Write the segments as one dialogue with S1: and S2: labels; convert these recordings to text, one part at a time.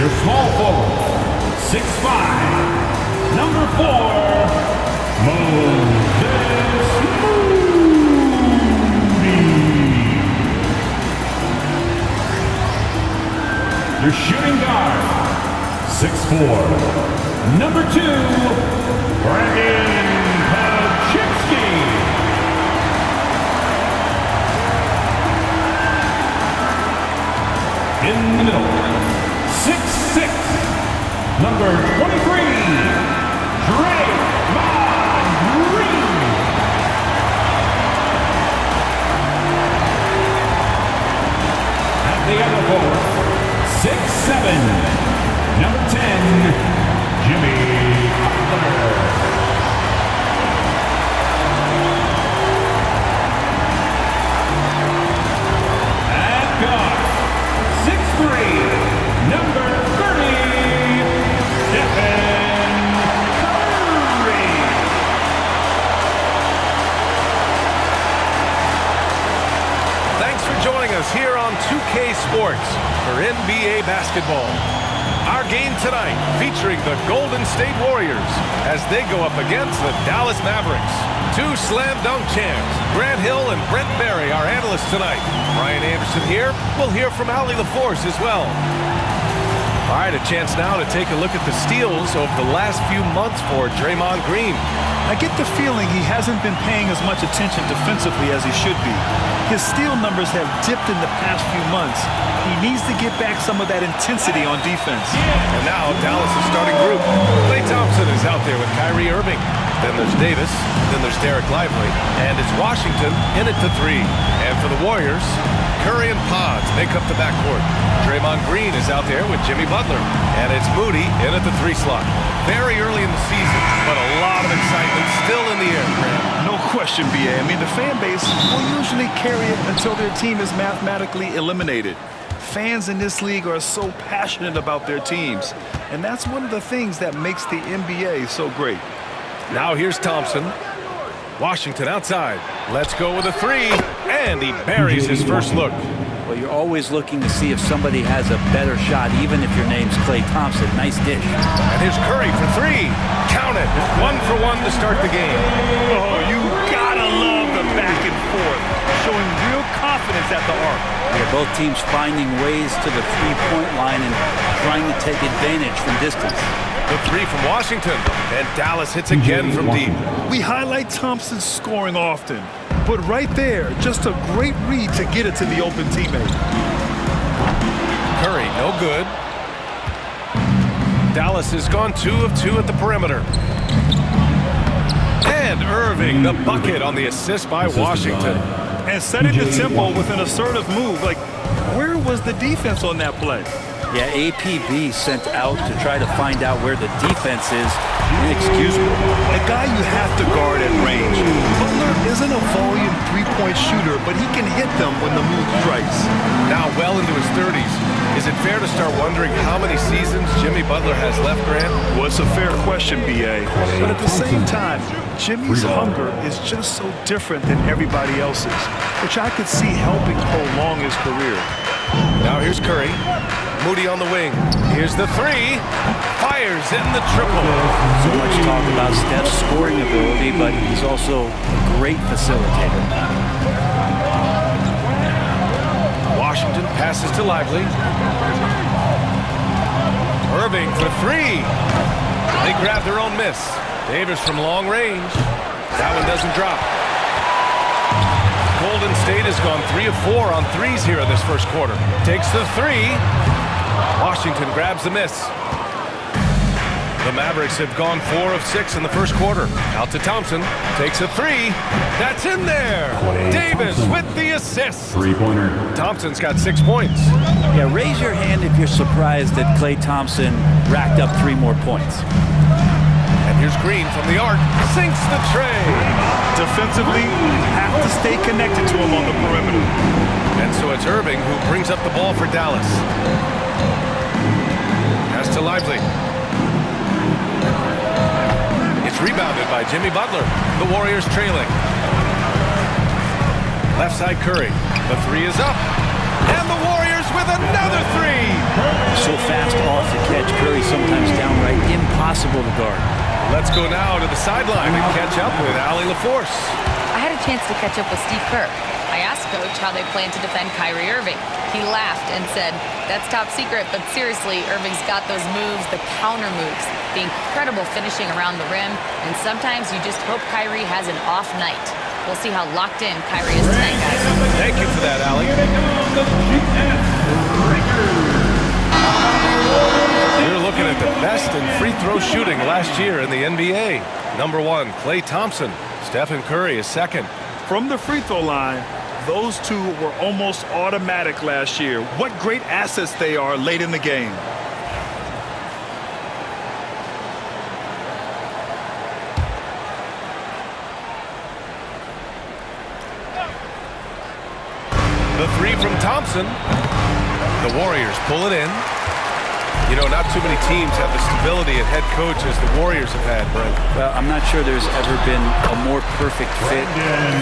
S1: Your small forward, 6'5", number 4, Moses Moody. Your shooting guard, 6'4", number 2, Brandon Pachitsky. In the middle, 6'6", number 23, Draymond Green. At the other forward, 6'7", number 10, Jimmy Butler. At guard, 6'3", number 30, Stephen Curry.
S2: Thanks for joining us here on 2K Sports for NBA basketball. Our game tonight featuring the Golden State Warriors as they go up against the Dallas Mavericks. Two slam dunk champs, Grant Hill and Brent Barry, our analysts tonight. Ryan Anderson here. We'll hear from Allie LaForce as well. All right, a chance now to take a look at the steals over the last few months for Draymond Green.
S3: I get the feeling he hasn't been paying as much attention defensively as he should be. His steal numbers have dipped in the past few months. He needs to get back some of that intensity on defense.
S2: And now Dallas' starting group. Klay Thompson is out there with Kyrie Irving. Then there's Davis. Then there's Derek Lively. And it's Washington in at the 3. And for the Warriors, Curry and Pods make up the backcourt. Draymond Green is out there with Jimmy Butler. And it's Moody in at the 3 slot. Very early in the season, but a lot of excitement still in the air, Grant.
S3: No question, B.A. I mean, the fan base will usually carry it until their team is mathematically eliminated. Fans in this league are so passionate about their teams. And that's one of the things that makes the NBA so great.
S2: Now here's Thompson. Washington outside. Let's go with a 3. And he buries his first look.
S4: Well, you're always looking to see if somebody has a better shot, even if your name's Klay Thompson. Nice dish.
S2: And here's Curry for 3. Count it. 1 for 1 to start the game.
S3: Oh, you gotta love the back and forth, showing real confidence at the arc.
S4: Yeah, both teams finding ways to the three-point line and trying to take advantage from distance.
S2: The 3 from Washington. And Dallas hits again from deep.
S3: We highlight Thompson's scoring often, but right there, just a great read to get it to the open teammate.
S2: Curry, no good. Dallas has gone 2 of 2 at the perimeter. And Irving, the bucket on the assist by Washington.
S3: And setting the tempo with an assertive move. Like, where was the defense on that play?
S4: Yeah, APB sent out to try to find out where the defense is. Inexcusable.
S3: A guy you have to guard at range. Butler isn't a volume three-point shooter, but he can hit them when the move strikes.
S2: Now well into his 30s. Is it fair to start wondering how many seasons Jimmy Butler has left, Grant?
S3: Well, it's a fair question, B.A. But at the same time, Jimmy's hunger is just so different than everybody else's, which I could see helping prolong his career.
S2: Now here's Curry. Moody on the wing. Here's the 3. Fires in the triple.
S4: So much talk about Steph's scoring ability, but he's also a great facilitator.
S2: Washington passes to Lively. Irving for 3. They grab their own miss. Davis from long range. That one doesn't drop. Golden State has gone 3 of 4 on threes here in this first quarter. Takes the 3. Washington grabs the miss. The Mavericks have gone 4 of 6 in the first quarter. Out to Thompson. Takes a 3. That's in there. Davis with the assist.
S1: Three-pointer.
S2: Thompson's got 6 points.
S4: Yeah, raise your hand if you're surprised that Klay Thompson racked up 3 more points.
S2: And here's Green from the arc. Sinks the tray.
S3: Defensively, you have to stay connected to him on the perimeter.
S2: And so it's Irving who brings up the ball for Dallas. Pass to Lively. It's rebounded by Jimmy Butler. The Warriors trailing. Left side Curry. The 3 is up. And the Warriors with another 3.
S4: So fast off the sometimes downright impossible to guard.
S2: Let's go now to the sideline and catch up with Allie LaForce.
S5: I had a chance to catch up with Steve Kerr. I asked Coach how they plan to defend Kyrie Irving. He laughed and said, "That's top secret, but seriously, Irving's got those moves, the counter moves, the incredible finishing around the rim, and sometimes you just hope Kyrie has an off night." We'll see how locked in Kyrie is tonight, guys.
S2: Thank you for that, Allie. You're looking at the best in free throw shooting last year in the NBA. Number 1, Klay Thompson. Stephen Curry is second.
S3: From the free throw line, those two were almost automatic last year. What great assets they are late in the game.
S2: The three from Thompson. The Warriors pull it in. You know, not too many teams have the stability at head coach as the Warriors have had, Brent.
S4: Well, I'm not sure there's ever been a more perfect fit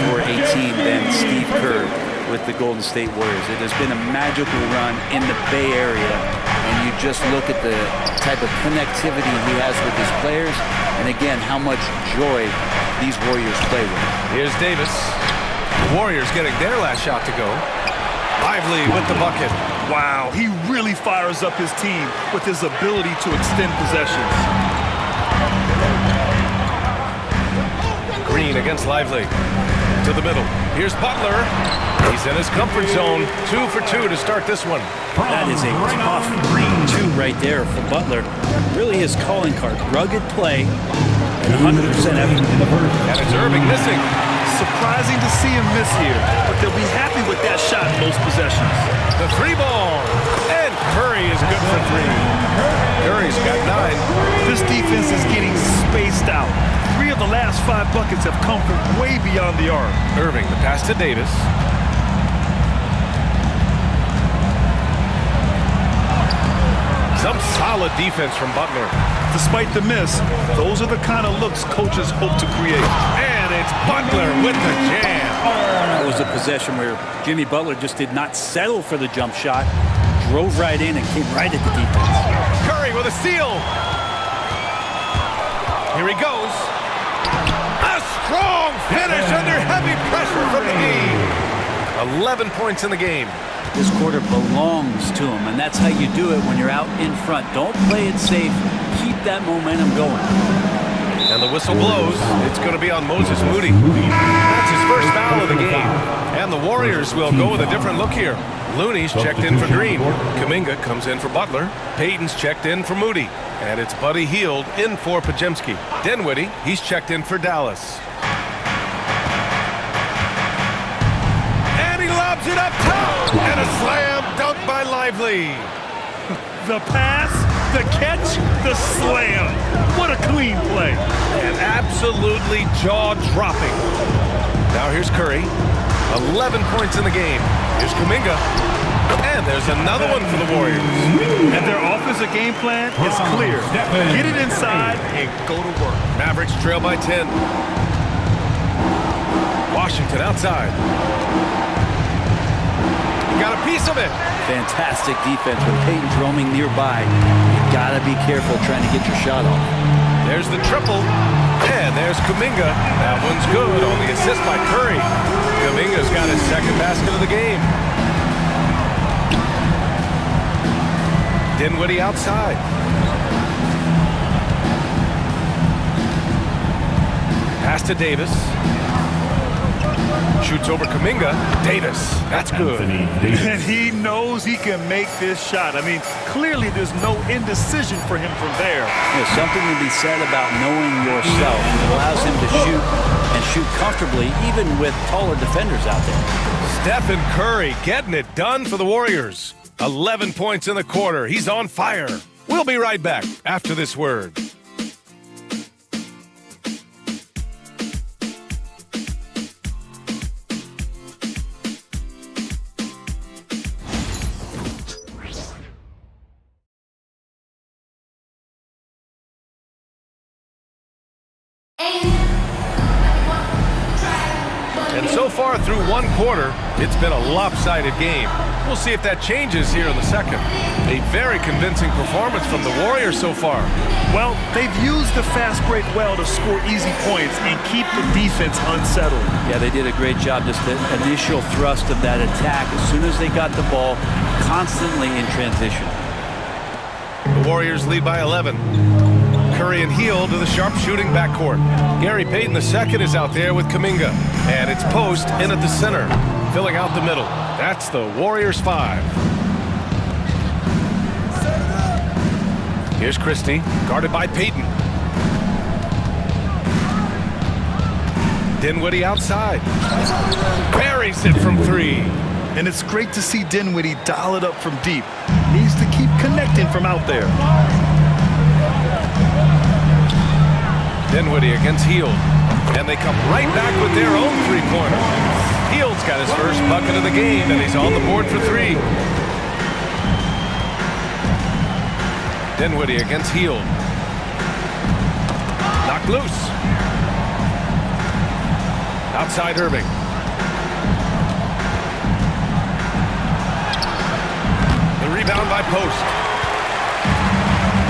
S4: for a team than Steve Kerr with the Golden State Warriors. It has been a magical run in the Bay Area, and you just look at the type of connectivity he has with his players, and again, how much joy these Warriors play with.
S2: Here's Davis. The Warriors getting their last shot to go. Lively with the bucket.
S3: Wow, he really fires up his team with his ability to extend possessions.
S2: Green against Lively. To the middle. Here's Butler. He's in his comfort zone. 2 for 2 to start this one.
S4: That is a tough 2 right there for Butler. Really his calling card. Rugged play and 100% effort.
S2: And it's Irving missing.
S3: Surprising to see him miss here, but they'll be happy with that shot most possessions.
S2: The 3 ball. And Curry is good for 3. Curry's got 9.
S3: This defense is getting spaced out. 3 of the last 5 buckets have come from way beyond the arc.
S2: Irving, the pass to Davis. Some solid defense from Butler.
S3: Despite the miss, those are the kind of looks coaches hope to create.
S2: And it's Butler with the jam.
S4: That was a possession where Jimmy Butler just did not settle for the jump shot, drove right in and came right at the defense.
S2: Curry with a steal. Here he goes. A strong finish under heavy pressure from the game. 11 points in the game.
S4: This quarter belongs to him, and that's how you do it when you're out in front. Don't play it safe. Keep that momentum going.
S2: And the whistle blows. It's going to be on Moses Moody. That's his first foul of the game. And the Warriors will go with a different look here. Looney's checked in for Green. Kuminga comes in for Butler. Payton's checked in for Moody. And it's Buddy Hield in for Podziemski. Dinwiddie, he's checked in for Dallas. And he lobs it up top. And a slam dunk by Lively.
S3: The pass, the catch, the slam. What a clean play.
S2: And absolutely jaw-dropping. Now here's Curry. 11 points in the game. Here's Kuminga. And there's another one for the Warriors.
S3: And their offensive game plan is clear. Get it inside and go to work.
S2: Mavericks trail by 10. Washington outside. Got a piece of it.
S4: Fantastic defense with Payton roaming nearby. You gotta be careful trying to get your shot off.
S2: There's the triple. And there's Kuminga. That one's good on the assist by Curry. Kuminga's got his second basket of the game. Dinwiddie outside. Pass to Davis. Shoots over Kuminga. Davis. That's good.
S3: And he knows he can make this shot. I mean, clearly there's no indecision for him from there.
S4: There's something to be said about knowing yourself. It allows him to shoot and shoot comfortably, even with taller defenders out there.
S2: Stephen Curry getting it done for the Warriors. 11 points in the quarter. He's on fire. We'll be right back after this word. And so far through one quarter, it's been a lopsided game. We'll see if that changes here in the second. A very convincing performance from the Warriors so far.
S3: Well, they've used the fast break well to score easy points and keep the defense unsettled.
S4: Yeah, they did a great job. Just the initial thrust of that attack, as soon as they got the ball, constantly in transition.
S2: The Warriors lead by 11. Curry and Hield to the sharpshooting backcourt. Gary Payton II is out there with Kuminga. And it's Post in at the center, filling out the middle. That's the Warriors 5. Here's Christie, guarded by Payton. Dinwiddie outside. Buries it from 3.
S3: And it's great to see Dinwiddie dial it up from deep. Needs to keep connecting from out there.
S2: Dinwiddie against Hield. And they come right back with their own three-pointer. Hield's got his first bucket of the game, and he's on the board for 3. Dinwiddie against Hield. Knocked loose. Outside Irving. The rebound by Post.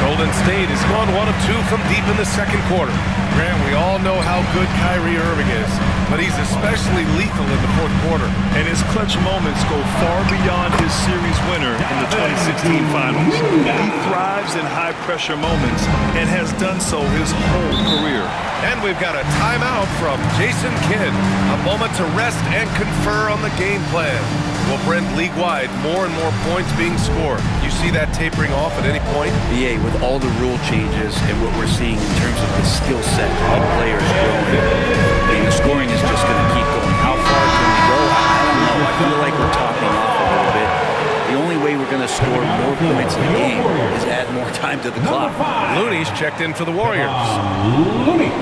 S2: Golden State has gone 1 of 2 from deep in the second quarter. Grant, we all know how good Kyrie Irving is, but he's especially lethal in the fourth quarter.
S3: And his clutch moments go far beyond his series winner in the 2016 finals. He thrives in high-pressure moments and has done so his whole career.
S2: And we've got a timeout from Jason Kidd. A moment to rest and confer on the game plan. Well, Brent, league-wide, more and more points being scored. You see that tapering off at any point?
S4: Yeah, with all the rule changes and what we're seeing in terms of the skill set of players growing, I mean, the scoring is just going to keep going. How far can we go? I don't know. I feel like we're topping off a little bit. The only way we're going to score more points in the game is add more time to the clock.
S2: Looney's checked in for the Warriors.
S1: Looney.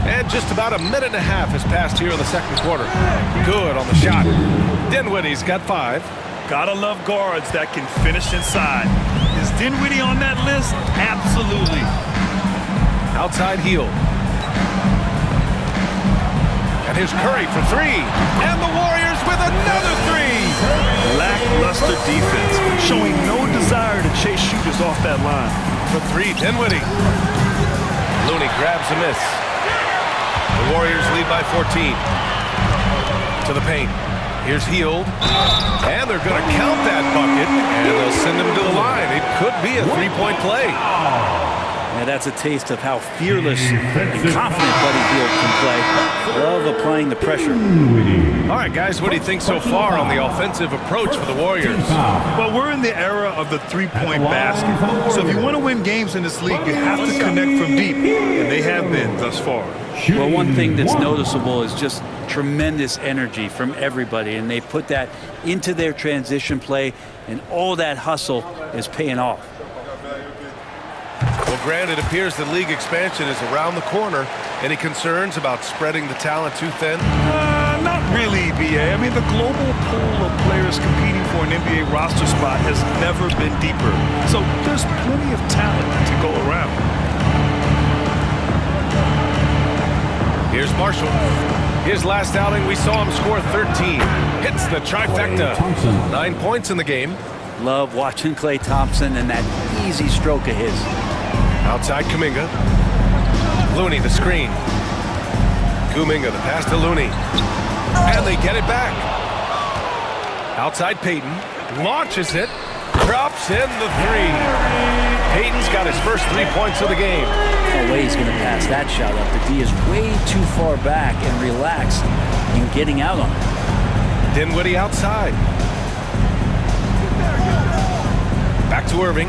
S2: And just about a minute and a half has passed here in the second quarter. Good on the shot. Dinwiddie's got 5.
S3: Gotta love guards that can finish inside. Is Dinwiddie on that list? Absolutely.
S2: Outside Hield. And here's Curry for 3. And the Warriors with another 3.
S3: Lackluster defense, showing no desire to chase shooters off that line.
S2: For 3, Dinwiddie. Looney grabs a miss. The Warriors lead by 14. To the paint. Here's Hield. And they're going to count that bucket. And they'll send him to the line. It could be a three-point play.
S4: Yeah, that's a taste of how fearless and confident Buddy Hield can play. Love applying the pressure.
S2: All right, guys, what do you think so far on the offensive approach for the Warriors?
S3: Well, we're in the era of the three-point basket. So if you want to win games in this league, you have to connect from deep. And they have been thus far.
S4: Well, one thing that's noticeable is just tremendous energy from everybody, and they put that into their transition play, and all that hustle is paying off.
S2: Well, Grant, it appears the league expansion is around the corner. Any concerns about spreading the talent too thin?
S3: Not really, B.A. I mean, the global pool of players competing for an NBA roster spot has never been deeper. So there's plenty of talent to go around.
S2: Here's Marshall. His last outing, we saw him score 13. Hits the trifecta. 9 points in the game.
S4: Love watching Klay Thompson and that easy stroke of his.
S2: Outside Kuminga. Looney, the screen. Kuminga, the pass to Looney. And they get it back. Outside Payton. Launches it. Drops in the 3. Payton's got his first 3 points of the game.
S4: No way he's going to pass that shot up. The D is way too far back and relaxed in getting out on it.
S2: Dinwiddie outside. Back to Irving.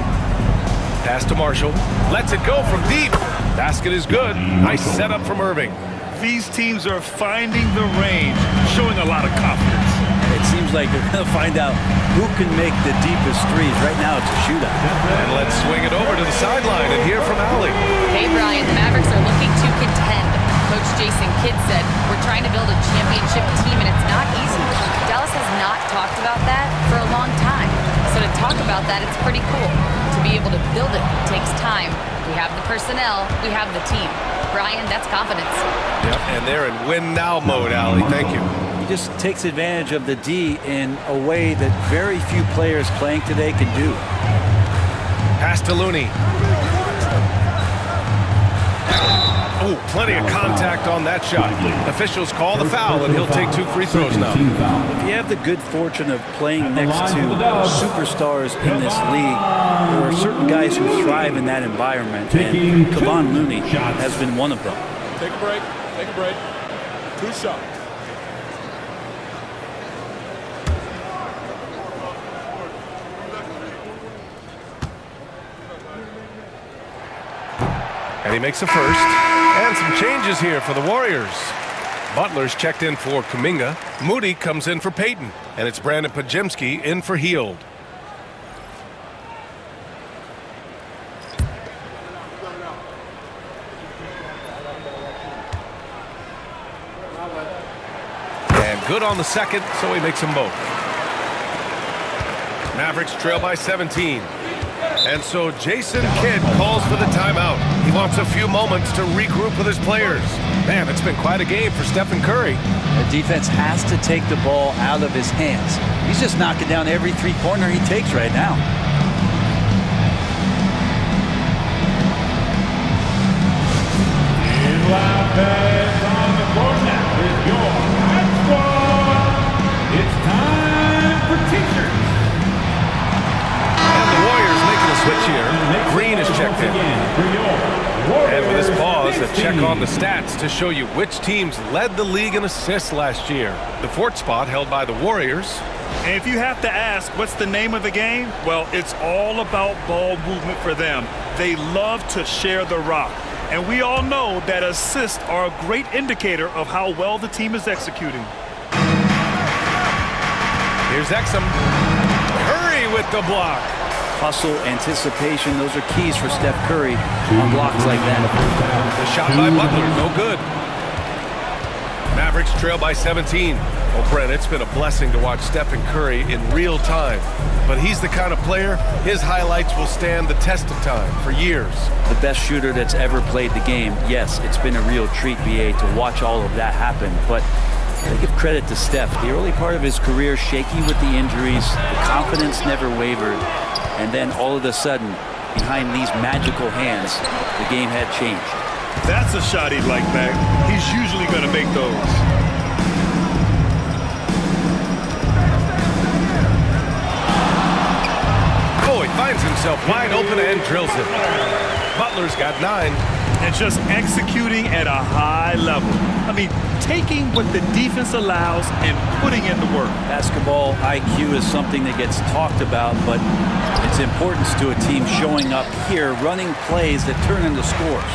S2: Pass to Marshall. Lets it go from deep. Basket is good. Nice setup from Irving.
S3: These teams are finding the range, showing a lot of confidence.
S4: It seems like they're going to find out who can make the deepest threes. Right now, it's a shootout.
S2: And let's swing it over to the sideline and hear from Allie.
S5: Hey, Brian, the Mavericks are looking to contend. Coach Jason Kidd said, we're trying to build a championship team, and it's not easy. Dallas has not talked about that for a long time. So to talk about that, it's pretty cool. To be able to build it takes time. We have the personnel, we have the team. Brian, that's confidence.
S2: Yep, and they're in win-now mode, Allie. Thank you.
S4: He just takes advantage of the D in a way that very few players playing today can do.
S2: Pass to Looney. Oh, plenty of contact on that shot. Officials call the foul, and he'll take 2 free throws now.
S4: If you have the good fortune of playing next to superstars in this league, there are certain guys who thrive in that environment, and Kevon Looney has been one of them.
S6: Take a break. Take a break. 2 shots.
S2: And he makes a first. And some changes here for the Warriors. Butler's checked in for Kuminga. Moody comes in for Payton. And it's Brandon Pajemski in for Hield. And good on the second, so he makes them both. Mavericks trail by 17. And so Jason Kidd calls for the timeout. He wants a few moments to regroup with his players. Man, it's been quite a game for Stephen Curry.
S4: The defense has to take the ball out of his hands. He's just knocking down every three-pointer he takes right now.
S1: In loud fans on the court now is your high squad. It's time for T-shirts.
S2: And the Warriors making a switch here. Green is checked in. And with this pause, a check on the stats to show you which teams led the league in assists last year. The 4th spot held by the Warriors.
S3: And if you have to ask what's the name of the game, well, it's all about ball movement for them. They love to share the rock. And we all know that assists are a great indicator of how well the team is executing.
S2: Here's Exum. Curry with the block.
S4: Hustle, anticipation, those are keys for Steph Curry on blocks like that.
S2: The shot by Butler, no good. Mavericks trail by 17. Oh, Brent, it's been a blessing to watch Stephen Curry in real time. But he's the kind of player, his highlights will stand the test of time for years.
S4: The best shooter that's ever played the game. Yes, it's been a real treat, BA, to watch all of that happen. But I give credit to Steph. The early part of his career, shaky with the injuries, the confidence never wavered. And then all of a sudden, behind these magical hands, the game had changed.
S3: That's a shot he'd like back. He's usually going to make those.
S2: Oh, he finds himself wide open and drills it. Butler's got 9.
S3: And just executing at a high level. I mean, taking what the defense allows and putting in the work.
S4: Basketball IQ is something that gets talked about, but its importance to a team showing up here, running plays that turn into scores.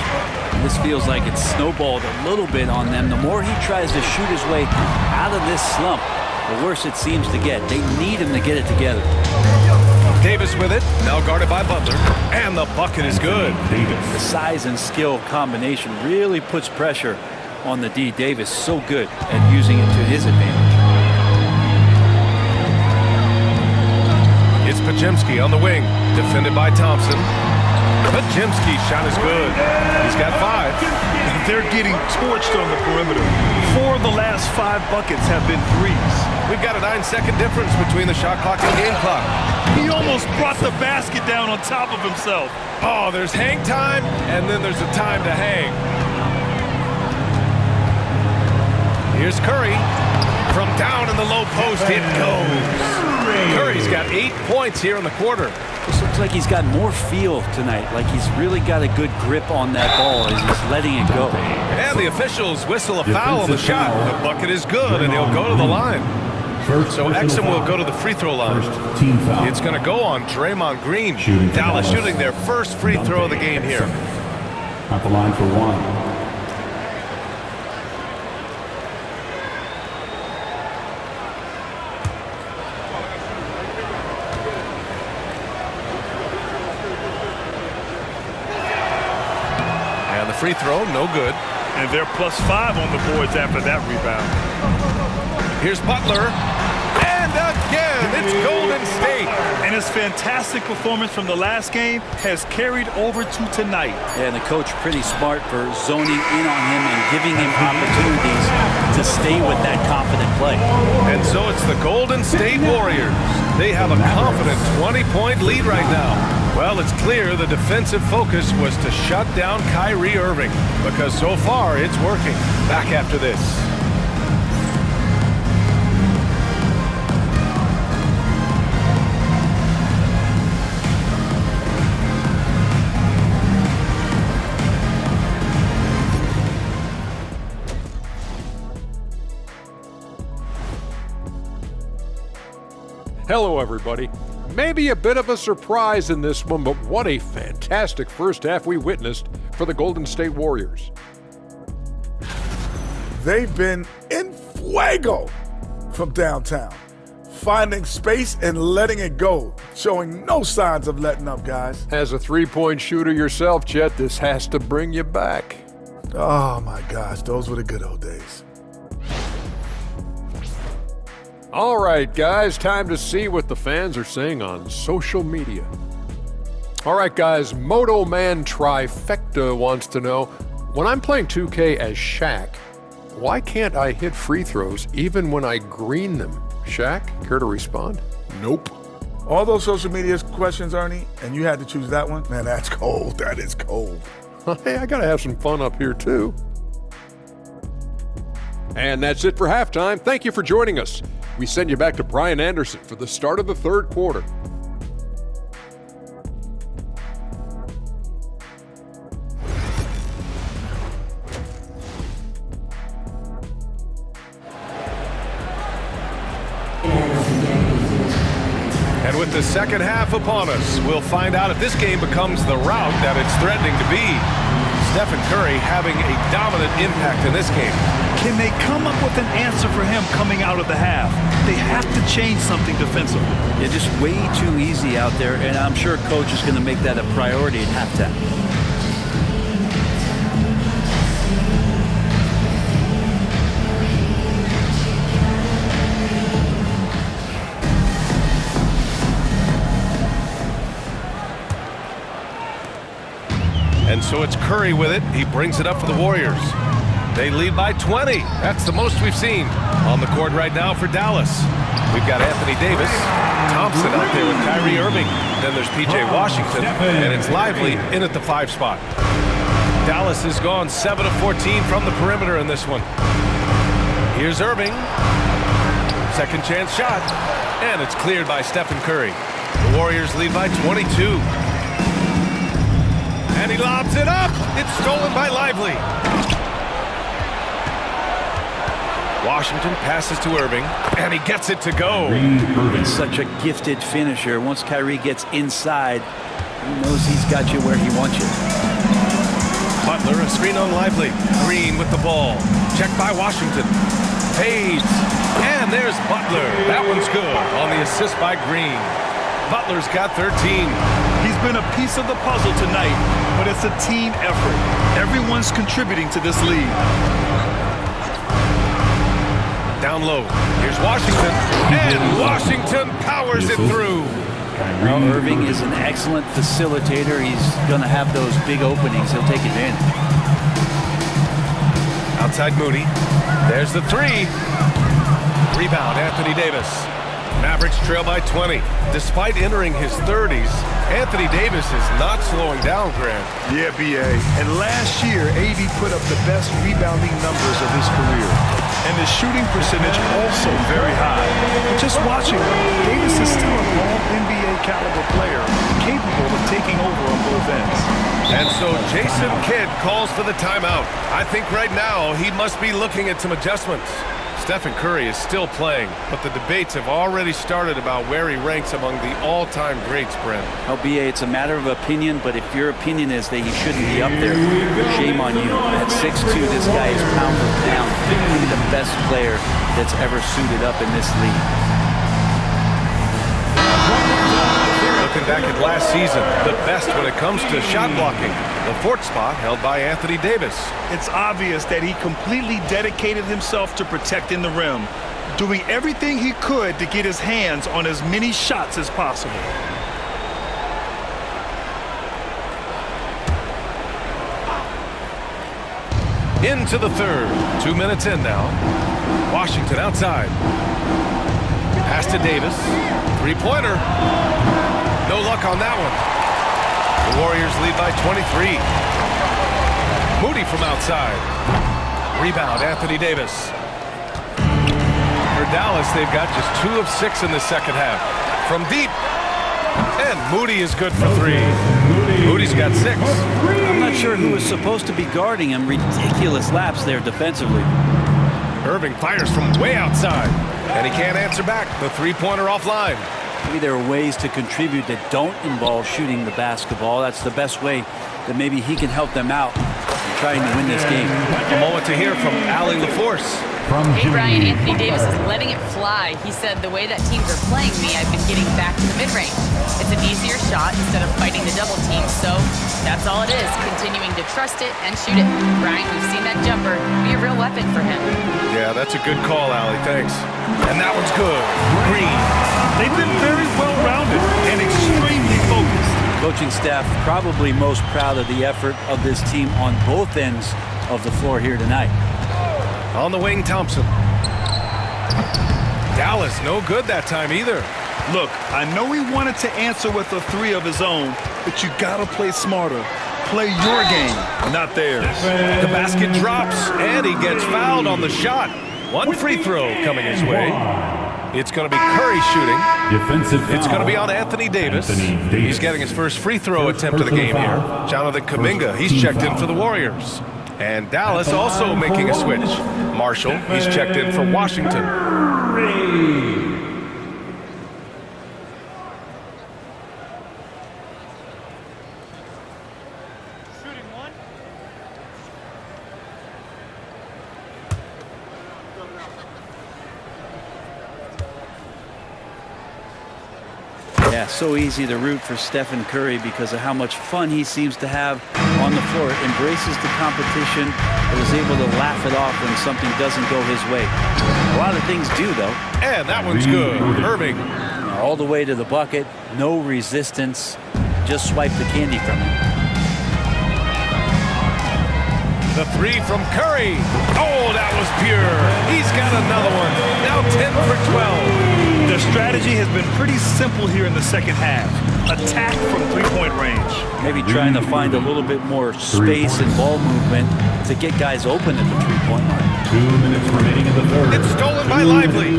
S4: And this feels like it's snowballed a little bit on them. The more he tries to shoot his way out of this slump, the worse it seems to get. They need him to get it together.
S2: Davis with it, now guarded by Butler, and the bucket is good.
S4: The size and skill combination really puts pressure on the D. Davis so good at using it to his advantage.
S2: It's Pajemski on the wing, defended by Thompson. Pajemski's shot is good. He's got 5.
S3: They're getting torched on the perimeter. 4 of the last 5 buckets have been threes.
S2: We've got a 9-second difference between the shot clock and game clock.
S3: He almost brought the basket down on top of himself.
S2: Oh, there's hang time, and then there's a time to hang. Here's Curry. From down in the low post, it goes. Curry's got 8 points here in the quarter.
S4: This looks like he's got more feel tonight, like he's really got a good grip on that ball as he's letting it go.
S2: And the officials whistle a foul on the shot. The bucket is good, and he'll go to the line. So Exum will go to the free throw line. It's going to go on Draymond Green. Dallas shooting their first free throw of the game here.
S1: At the line for 1.
S2: And the free throw, no good.
S3: And they're +5 on the boards after that rebound.
S2: Here's Butler. And a again. It's Golden State.
S3: And his fantastic performance from the last game has carried over to tonight.
S4: Yeah, and the coach pretty smart for zoning in on him and giving him opportunities to stay with that confident play.
S2: And so it's the Golden State Warriors. They have a confident 20-point lead right now. Well, it's clear the defensive focus was to shut down Kyrie Irving, because so far it's working. Back after this.
S7: Hello, everybody. Maybe a bit of a surprise in this one, but what a fantastic first half we witnessed for the Golden State Warriors.
S8: They've been in fuego from downtown, finding space and letting it go, showing no signs of letting up, guys.
S7: As a three-point shooter yourself, Chet, this has to bring you back.
S8: Oh my gosh, those were the good old days.
S7: All right, guys, time to see what the fans are saying on social media. All right, guys, Moto Man Trifecta wants to know, when I'm playing 2K as Shaq, why can't I hit free throws even when I green them? Shaq, care to respond?
S8: Nope. All those social media questions, Ernie, and you had to choose that one? Man, that's cold. That is cold.
S7: Hey, I gotta have some fun up here, too. And that's it for halftime. Thank you for joining us. We send you back to Brian Anderson for the start of the third quarter.
S2: And with the second half upon us, we'll find out if this game becomes the rout that it's threatening to be. Stephen Curry having a dominant impact in this game.
S3: Can they come up with an answer for him coming out of the half? They have to change something defensively.
S4: They're just way too easy out there, and I'm sure coach is going to make that a priority at halftime.
S2: And so it's Curry with it. He brings it up for the Warriors. They lead by 20. That's the most we've seen. On the court right now for Dallas, we've got Anthony Davis, Thompson out there with Kyrie Irving. Then there's P.J. Washington, and it's Lively in at the 5 spot. Dallas has gone 7 of 14 from the perimeter in this one. Here's Irving. Second chance shot, and it's cleared by Stephen Curry. The Warriors lead by 22. And he lobs it up. It's stolen by Lively. Washington passes to Irving, and he gets it to go.
S4: It's such a gifted finisher. Once Kyrie gets inside, he knows he's got you where he wants you.
S2: Butler, a screen on Lively. Green with the ball. Checked by Washington. Fades. And there's Butler. That one's good on the assist by Green. Butler's got 13.
S3: He's been a piece of the puzzle tonight, but it's a team effort. Everyone's contributing to this lead.
S2: Down low. Here's Washington. And Washington powers it through.
S4: Well, Irving is an excellent facilitator. He's going to have those big openings. He'll take advantage.
S2: Outside Moody. There's the 3. Rebound, Anthony Davis. Mavericks trail by 20. Despite entering his 30s, Anthony Davis is not slowing down, Grant.
S3: Yeah, B.A. And last year, AD put up the best rebounding numbers of his career. And his shooting percentage also very high. But just watching him, Davis is still an all-NBA caliber player, capable of taking over on both ends.
S2: And so Jason Kidd calls for the timeout. I think right now he must be looking at some adjustments. Stephen Curry is still playing, but the debates have already started about where he ranks among the all-time greats, Brent.
S4: Oh, B.A., it's a matter of opinion, but if your opinion is that he shouldn't be up there, shame on you. At 6'2", this guy is pound for pound, maybe the best player that's ever suited up in this league.
S2: Looking back at last season, the best when it comes to shot blocking. The 4th spot held by Anthony Davis.
S3: It's obvious that he completely dedicated himself to protecting the rim. doing everything he could to get his hands on as many shots as possible.
S2: Into the third. 2 minutes in now. Washington outside. Pass to Davis. Three-pointer. No luck on that one. The Warriors lead by 23. Moody from outside. Rebound, Anthony Davis. For Dallas, they've got just 2 of 6 in the second half. From deep. And Moody is good for 3. Moody's got 6.
S4: I'm not sure who was supposed to be guarding him. Ridiculous laps there defensively.
S2: Irving fires from way outside. And he can't answer back. The three-pointer offline.
S4: Maybe there are ways to contribute that don't involve shooting the basketball. That's the best way that maybe he can help them out in trying to win this game.
S2: A moment to hear from Allie LaForce.
S5: Hey, Brian, Anthony Davis is letting it fly. He said, the way that teams are playing me, I've been getting back to the mid-range. It's an easier shot instead of fighting the double team, so that's all it is, continuing to trust it and shoot it. Brian, we've seen that jumper be a real weapon for him.
S2: Yeah, that's a good call, Allie. Thanks. And that one's good. Green.
S3: They've been very well-rounded and extremely focused.
S4: Coaching staff probably most proud of the effort of this team on both ends of the floor here tonight.
S2: On the wing, Thompson. Dallas, no good that time either.
S3: Look, I know he wanted to answer with a 3 of his own, but you gotta play smarter. Play your game, not theirs.
S2: The basket drops, and he gets fouled on the shot. One free throw coming his way. It's going to be Curry shooting. It's going to be on Anthony Davis. He's getting his first free throw attempt of the game here. Jonathan Kuminga, he's checked in for the Warriors. And Dallas also making a switch. Marshall, he's checked in for Washington.
S4: Yeah, so easy to root for Stephen Curry because of how much fun he seems to have on the floor. Embraces the competition and is able to laugh it off when something doesn't go his way. A lot of things do, though.
S2: And that one's good. Irving.
S4: All the way to the bucket, no resistance. Just swipe the candy from him.
S2: The 3 from Curry. Oh, that was pure. He's got another one. Now 10 for 12.
S3: Their strategy has been pretty simple here in the second half. Attack from three-point range.
S4: Maybe trying to find a little bit more space and ball movement to get guys open at the three-point line.
S1: 2 minutes remaining in the third.
S2: It's stolen by Lively.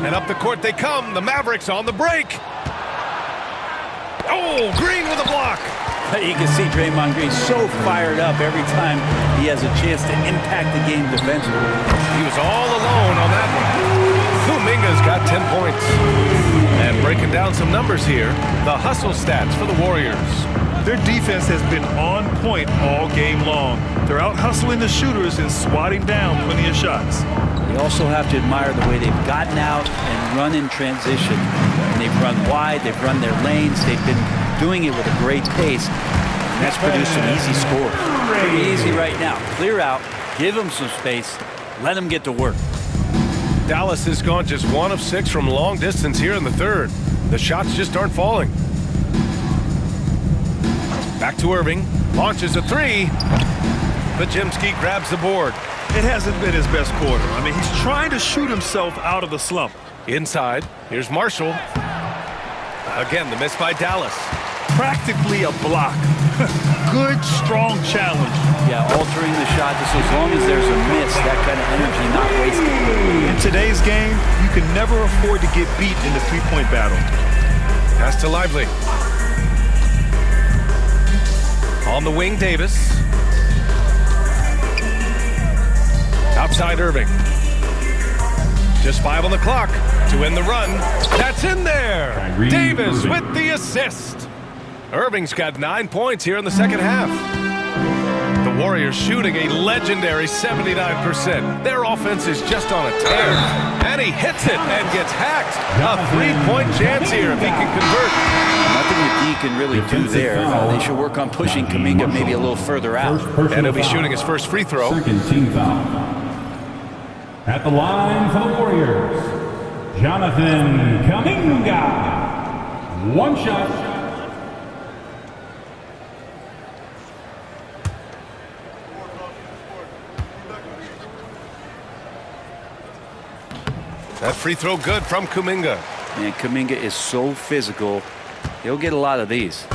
S2: And up the court they come. The Mavericks on the break. Oh, Green with a block.
S4: You can see Draymond Green so fired up every time he has a chance to impact the game defensively.
S2: He was all alone on that one. Kuminga's got 10 points. And breaking down some numbers here, the hustle stats for the Warriors.
S3: Their defense has been on point all game long. They're out hustling the shooters and swatting down plenty of shots.
S4: You also have to admire the way they've gotten out and run in transition. And they've run wide, they've run their lanes, they've been doing it with a great pace. And that's produced some easy scores. Pretty easy right now. Clear out, give them some space, let them get to work.
S2: Dallas has gone just 1 of 6 from long distance here in the third. The shots just aren't falling. Back to Irving. Launches a 3. Pajemski grabs the board.
S3: It hasn't been his best quarter. I mean, he's trying to shoot himself out of the slump.
S2: Inside. Here's Marshall. Again, the miss by Dallas.
S3: Practically a block. Good, strong challenge.
S4: Yeah, altering the shot just as long as there's a miss, that kind of energy not wasted.
S3: In today's game, you can never afford to get beat in the three-point battle.
S2: Pass to Lively. On the wing, Davis. Outside Irving. Just 5 on the clock to end the run. That's in there. Davis with the assist. Irving's got 9 points here in the second half. The Warriors shooting a legendary 79%. Their offense is just on a tear. And he hits it and gets hacked. A 3-point chance here if he can convert.
S4: Nothing that D can really do there. They should work on pushing Kuminga maybe a little further out.
S2: And he'll be shooting his first free throw.
S1: Second team foul. At the line for the Warriors, Jonathan Kuminga. One shot.
S2: That free throw good from Kuminga.
S4: Man, Kuminga is so physical. He'll get a lot of these.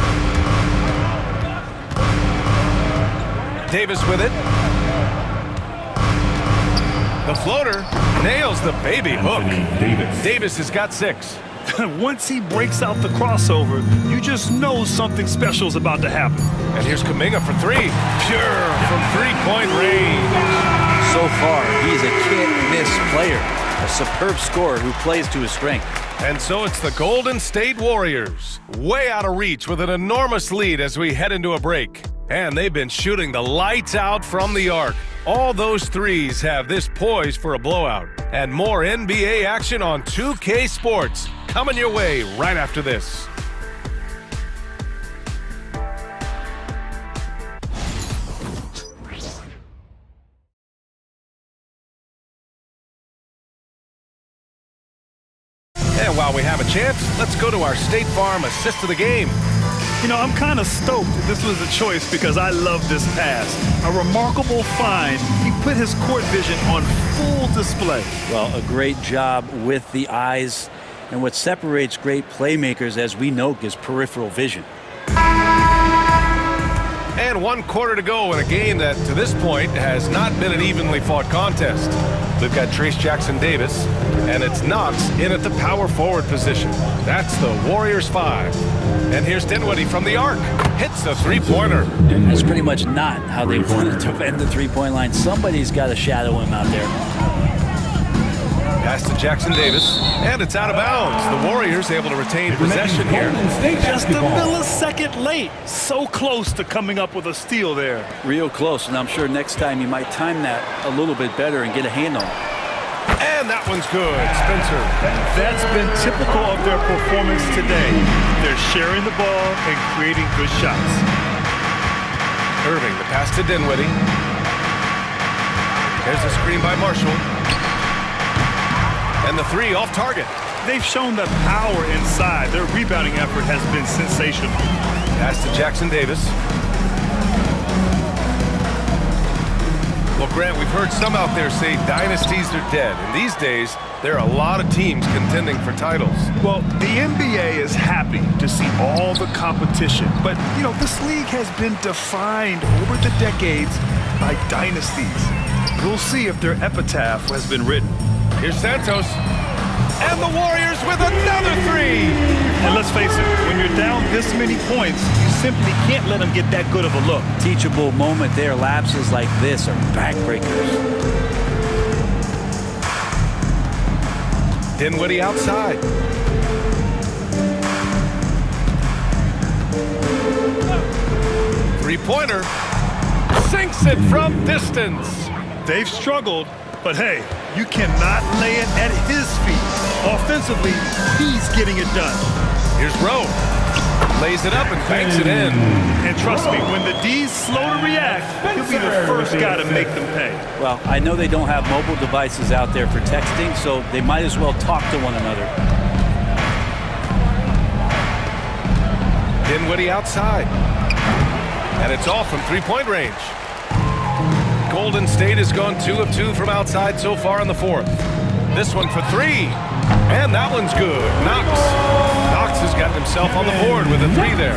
S2: Davis with it. The floater nails the baby hook. Davis has got 6.
S3: Once he breaks out the crossover, you just know something special is about to happen.
S2: And here's Kuminga for 3. Pure from 3-point range.
S4: So far, he's a can't-miss player. A superb scorer who plays to his strength.
S2: And so it's the Golden State Warriors, way out of reach with an enormous lead as we head into a break. And they've been shooting the lights out from the arc. All those threes have this poised for a blowout. And more NBA action on 2K Sports coming your way right after this. And while we have a chance, let's go to our State Farm assist of the game.
S3: You know, I'm kind of stoked this was a choice because I love this pass. A remarkable find. He put his court vision on full display.
S4: Well, a great job with the eyes. And what separates great playmakers, as we know, is peripheral vision.
S2: And 1 quarter to go in a game that, to this point, has not been an evenly fought contest. We've got Trace Jackson-Davis, and it's Knox in at the power forward position. That's the Warriors 5. And here's Dinwiddie from the arc. Hits the three-pointer.
S4: That's pretty much not how they want to defend the three-point line. Somebody's got to shadow him out there.
S2: Pass to Jackson-Davis, and it's out of bounds. The Warriors able to retain possession here.
S3: Just a millisecond late. So close to coming up with a steal there.
S4: Real close, and I'm sure next time you might time that a little bit better and get a hand on it.
S2: And that one's good. Spencer.
S3: That's been typical of their performance today. They're sharing the ball and creating good shots.
S2: Irving, the pass to Dinwiddie. There's a screen by Marshall. And the 3 off target.
S3: They've shown the power inside. Their rebounding effort has been sensational.
S2: Pass to Jackson-Davis. Well, Grant, we've heard some out there say dynasties are dead. And these days, there are a lot of teams contending for titles.
S3: Well, the NBA is happy to see all the competition. But, you know, this league has been defined over the decades by dynasties. We'll see if their epitaph has been written.
S2: Here's Santos. And the Warriors with another 3.
S3: And let's face it, when you're down this many points, you simply can't let them get that good of a look.
S4: Teachable moment there. Lapses like this are backbreakers.
S2: Dinwiddie outside. Three-pointer. Sinks it from distance.
S3: They've struggled, but hey, you cannot lay it at his feet. Offensively, he's getting it done.
S2: Here's Rowe. Lays it up and banks it in.
S3: And trust me, when the D's slow to react, he'll be the first guy to make them pay.
S4: Well, I know they don't have mobile devices out there for texting, so they might as well talk to one another.
S2: Dinwiddie outside. And it's off from three-point range. Golden State has gone 2 of 2 from outside so far in the 4th. This one for 3. And that one's good. Knox has got himself on the board with a 3 there.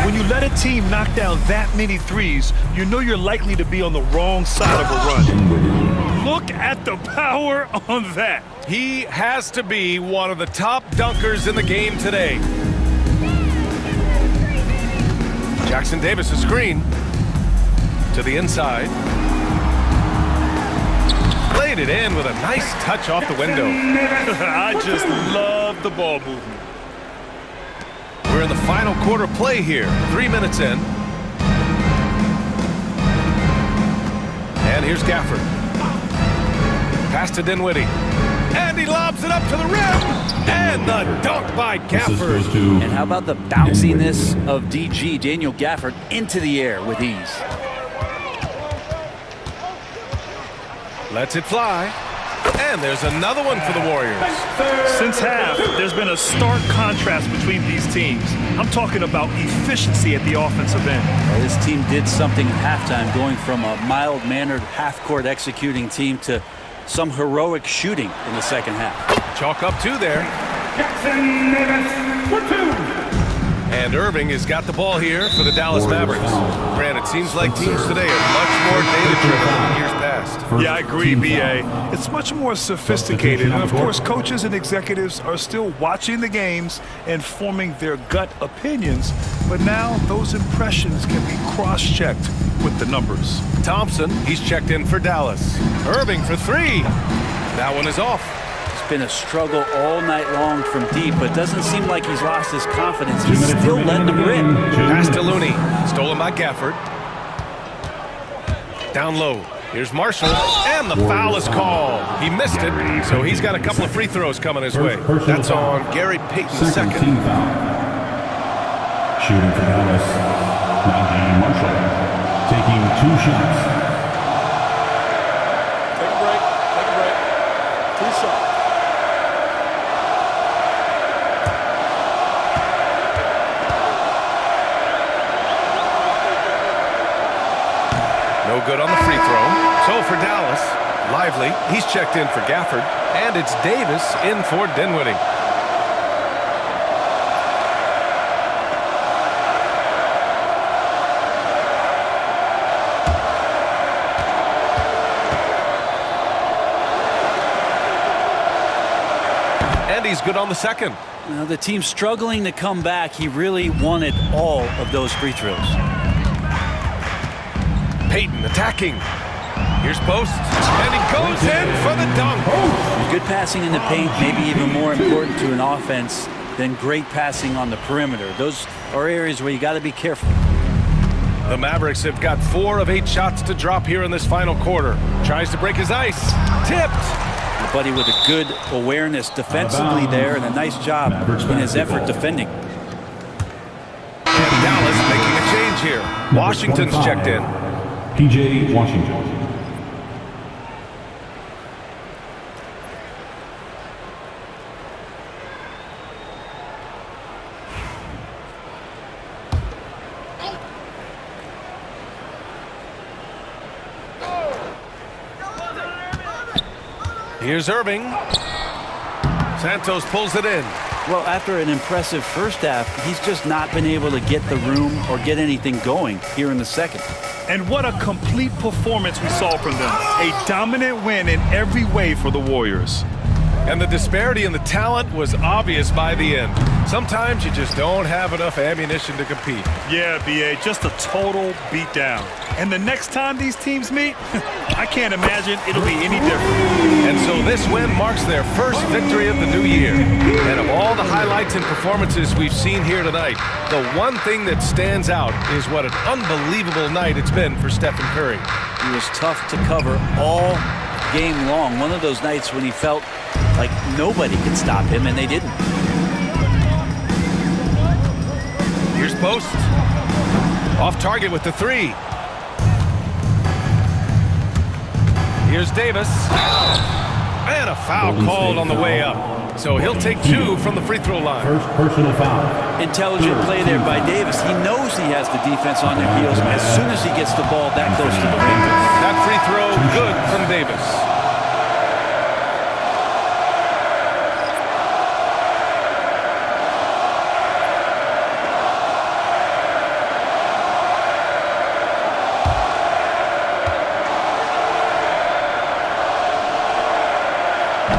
S3: When you let a team knock down that many threes, you know you're likely to be on the wrong side of a run. Look at the power on that.
S2: He has to be one of the top dunkers in the game today. Jackson-Davis, a screen to the inside. Laid it in with a nice touch off the window.
S3: I just love the ball movement.
S2: We're in the final quarter play here. 3 minutes in. And here's Gafford. Pass to Dinwiddie. And he lobs it up to the rim. And the dunk by Gafford.
S4: And how about the bounciness of DG, Daniel Gafford, into the air with ease.
S2: Lets it fly. And there's another one for the Warriors.
S3: Since half, there's been a stark contrast between these teams. I'm talking about efficiency at the offensive end.
S4: Well, this team did something at halftime, going from a mild-mannered half-court executing team to some heroic shooting in the second half.
S2: Chalk up 2 there.
S1: Jackson Davis for 2.
S2: And Irving has got the ball here for the Dallas Mavericks. Grant, it seems like teams today are much more data-driven than years past.
S3: Yeah, I agree, B.A. It's much more sophisticated. And, of course, coaches and executives are still watching the games and forming their gut opinions. But now those impressions can be cross-checked with the numbers.
S2: Thompson, he's checked in for Dallas. Irving for 3. That one is off.
S4: It's been a struggle all night long from deep, but doesn't seem like he's lost his confidence. He's still letting them rip.
S2: Pass to Looney. Stolen by Gafford. Down low. Here's Marshall. And the foul is called. He missed it, so he's got a couple of free throws coming his way. That's on Gary Payton's second.
S1: Team foul. Shooting for Dallas, Naheem Marshall, taking 2 shots.
S6: Take a break. Take a break. 2 shots.
S2: No good on the free throw. So for Dallas, Lively, he's checked in for Gafford. And it's Davis in for Dinwiddie. And he's good on the second.
S4: Now, the team's struggling to come back. He really wanted all of those free throws.
S2: Payton attacking. Here's Post. And he goes in for the dunk.
S4: Good passing in the paint, maybe even more important to an offense than great passing on the perimeter. Those are areas where you got to be careful.
S2: The Mavericks have got 4 of 8 shots to drop here in this final quarter. Tries to break his ice. Tipped.
S4: The buddy with a good awareness defensively there and a nice job in his effort defending.
S2: And Dallas making a change here. Washington's checked in.
S1: P.J. Washington.
S2: Here's Irving. Santos pulls it in.
S4: Well, after an impressive first half, he's just not been able to get the room or get anything going here in the second.
S3: And what a complete performance we saw from them. A dominant win in every way for the Warriors.
S2: And the disparity in the talent was obvious by the end. Sometimes you just don't have enough ammunition to compete.
S3: Yeah, B.A., just a total beatdown. And the next time these teams meet, I can't imagine it'll be any different.
S2: And so this win marks their first victory of the new year. And of all the highlights and performances we've seen here tonight, the one thing that stands out is what an unbelievable night it's been for Stephen Curry.
S4: He was tough to cover all game long. One of those nights when he felt like nobody could stop him, and they didn't.
S2: Here's Post. Off target with the 3. Here's Davis. And a foul called on the way up. So he'll take 2 from the free throw line.
S1: First personal foul.
S4: Intelligent play there by Davis. He knows he has the defense on their heels. As soon as he gets the ball that close to the rim.
S2: That free throw good from Davis.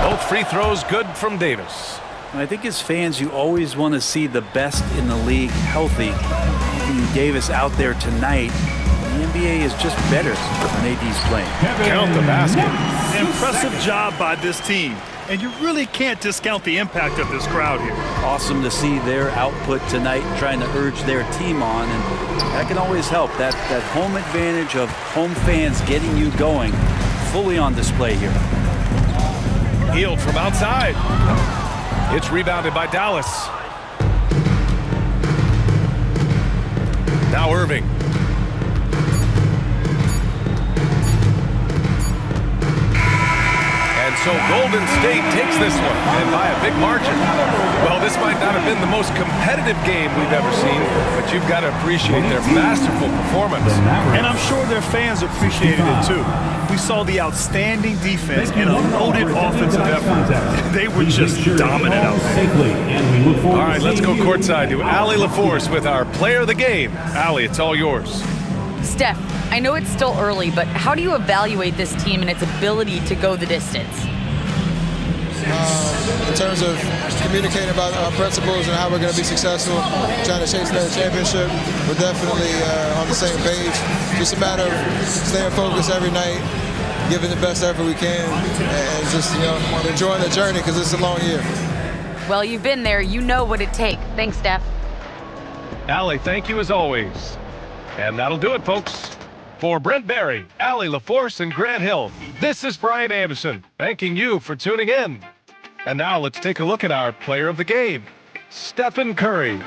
S2: Both free throws good from Davis.
S4: I think as fans, you always want to see the best in the league healthy. Seeing Davis out there tonight, the NBA is just better when AD's playing.
S2: Count the basket.
S3: Impressive job by this team. And you really can't discount the impact of this crowd here.
S4: Awesome to see their output tonight, trying to urge their team on, and that can always help. That home advantage of home fans getting you going, fully on display here.
S2: Healed from outside. It's rebounded by Dallas. Now Irving. And so Golden State takes this one, and by a big margin. Well, this might not have been the most competitive game we've ever seen, but you've got to appreciate their masterful performance.
S3: And I'm sure their fans appreciated it too. We saw the outstanding defense and a loaded offensive effort. They were just dominant out there.
S2: All right, let's go courtside to Allie LaForce with our player of the game. Allie, it's all yours.
S5: Steph, I know it's still early, but how do you evaluate this team and its ability to go the distance?
S9: In terms of communicating about our principles and how we're going to be successful, trying to chase another championship, we're definitely on the same page. Just a matter of staying focused every night, giving the best effort we can, and just enjoying the journey because it's a long year.
S5: Well, you've been there. You know what it takes. Thanks, Steph.
S2: Allie, thank you as always. And that'll do it, folks. For Brent Barry, Allie LaForce, and Grant Hill, this is Brian Anderson, thanking you for tuning in. And now let's take a look at our player of the game, Stephen Curry.